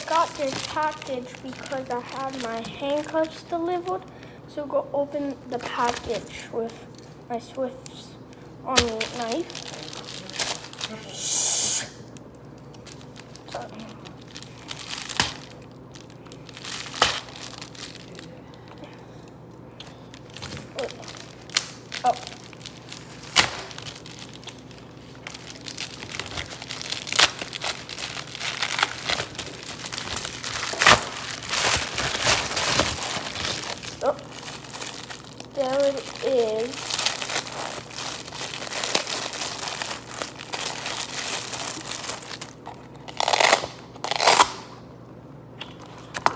got this package because I had my handcuffs delivered. So go open the package with my Swiss Army knife. Sorry. Oh. Oh. There it is.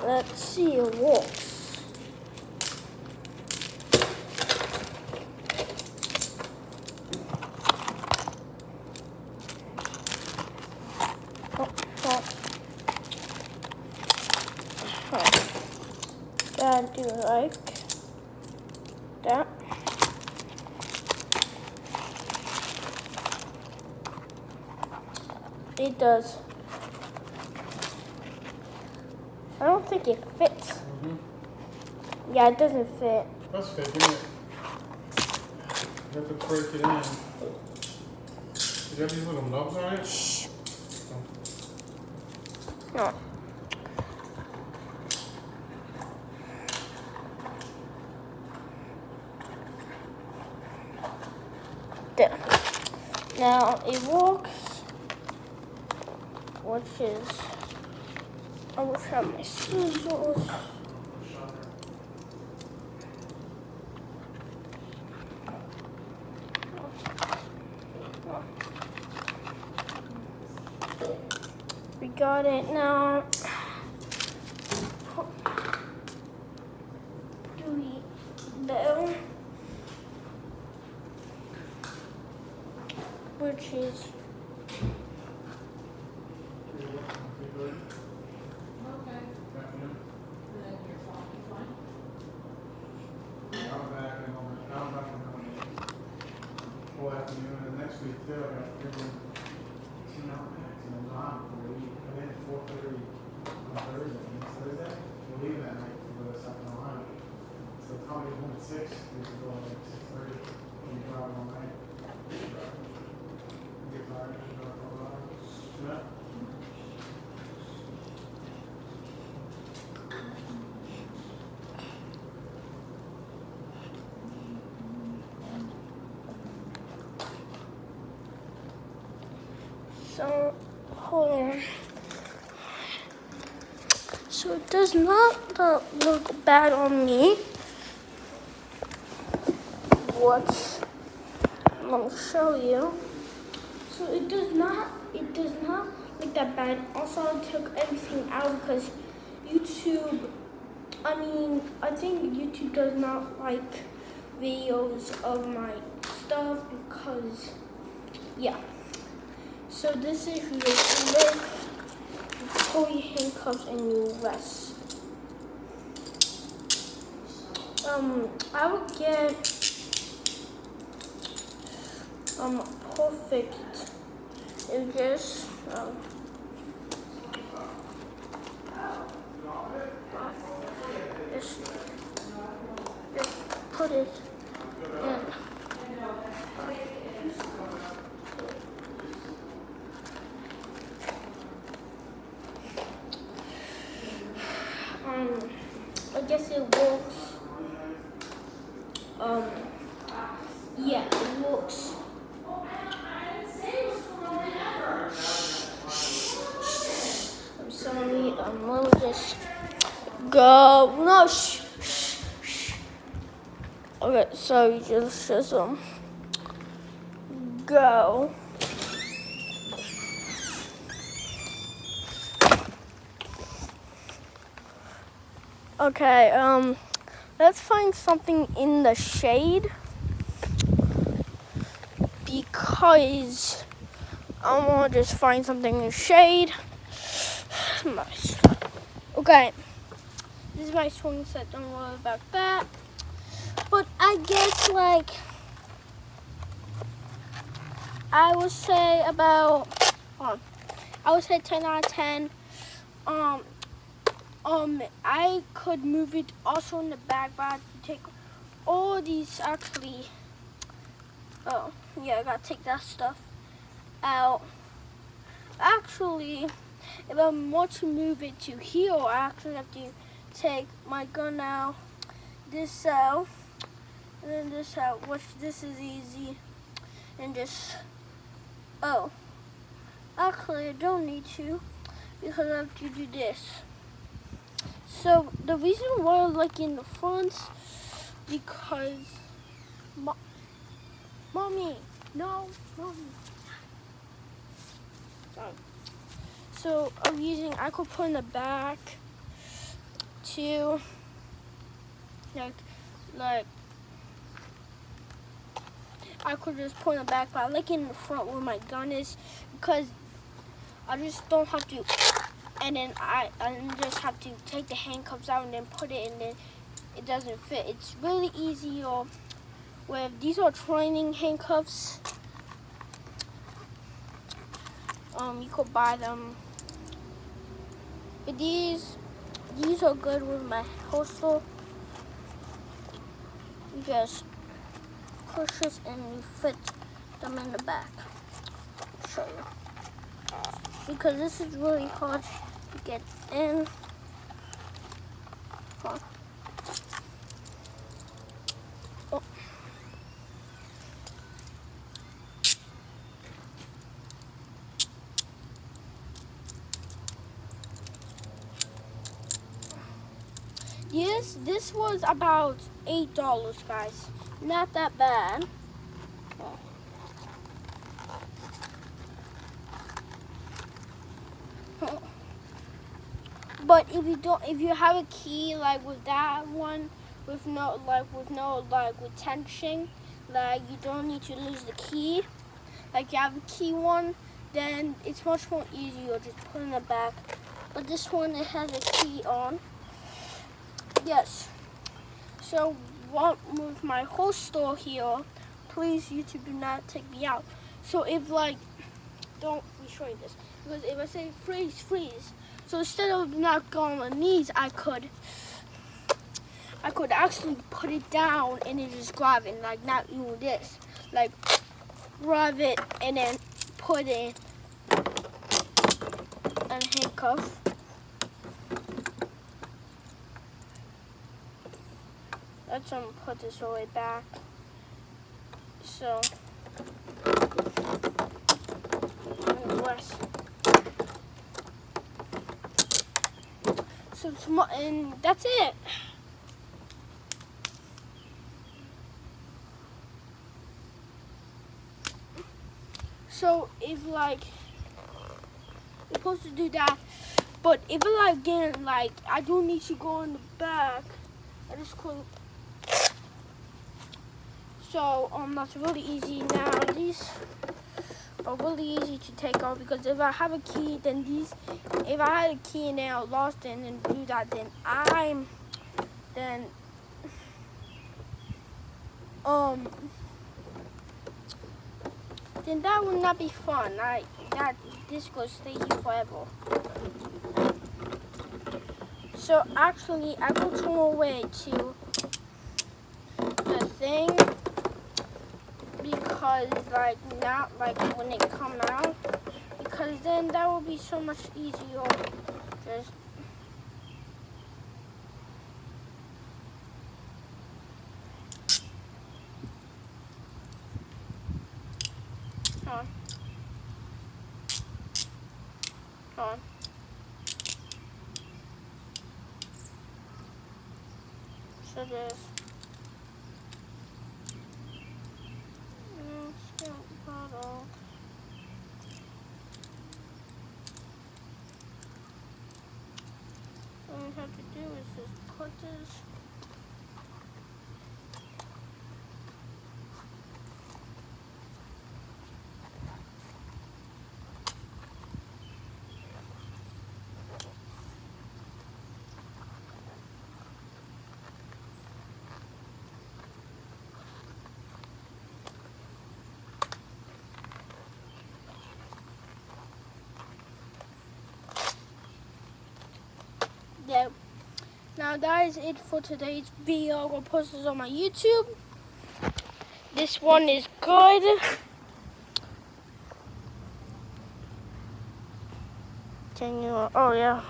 Let's see it works. That do like that. It does. I don't think it fits. Mm-hmm. Yeah, it doesn't fit. That's fitting it. You have to break it in. Do you have these little nubs on it? Shh. No. There. Now it works, which is, I wish I had my scissors. We got it now. Dewey Bell, which is Next week too, I got freaking 2 out packs and I'm gone for a week. I went at 4:30 on Thursday. And it's Thursday. We'll leave that night to go to South Carolina. So tell me home at 6. We can go at like 6:30. We drive all night. Get tired. Yeah. so, hold on. So it does not look bad on me. What? I'll show you. So it does not look that bad. Also, I took everything out because YouTube, I think YouTube does not like videos of my stuff because, yeah. So this is your lift, pull your handcuffs and you rest. I would get perfect. It just just put it in. I guess it works. Yeah, it works. I'm sorry, we'll just go. No, shh, shh, shh. Okay, so you just go. Okay, let's find something in the shade because I want to just find something in the shade. Nice. Okay, this is my swing set. Don't worry about that. But I guess I would say 10 out of 10. I could move it also in the back, but I have to take all these actually. Oh, yeah, I gotta take that stuff out. Actually, if I want to move it to here, I actually have to take my gun out, this out, and then this out, which this is easy. And just, oh, actually I don't need to, because I have to do this. So the reason why I like in the front, because, mommy, no, mommy. Sorry. So I could put in the back to, like, I could just put in the back, but I like in the front where my gun is, because I just don't have to, and then I just have to take the handcuffs out and then put it, and then it doesn't fit. It's really easy. With these are training handcuffs. You could buy them. But these are good with my holster. You just push this and you fit them in the back. I'll show you. Because this is really hard to get in. Huh. Oh. Yes, this was about $8, guys. Not that bad. Oh. But if you have a key like with that one, with tension, like you don't need to lose the key. Like you have a key one, then it's much more easier. Just put in the back. But this one, it has a key on. Yes. So with my holster here, please YouTube do not take me out. So if don't be showing this, because if I say freeze, freeze. So instead of not going on my knees, I could actually put it down and then just grab it, like not doing this, like grab it and then put in a handcuff. Let's put this all the way back. So and that's it. So if you're supposed to do that, but if again I do need to go in the back, I just could. So that's really easy now. These are really easy to take off, because if I have a key, then if I had a key and then I lost it and then do that, then then that would not be fun. This could stay here forever. So actually, I will turn away to the thing, because not when it come out, because then that will be so much easier. Just on. So this. Bottle. All we have to do is just put this. Yeah. Now that is it for today's video. I'm gonna post this on my YouTube. This one is good. Can you? Oh yeah.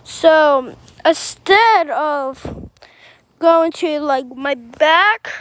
So instead of going to like my back,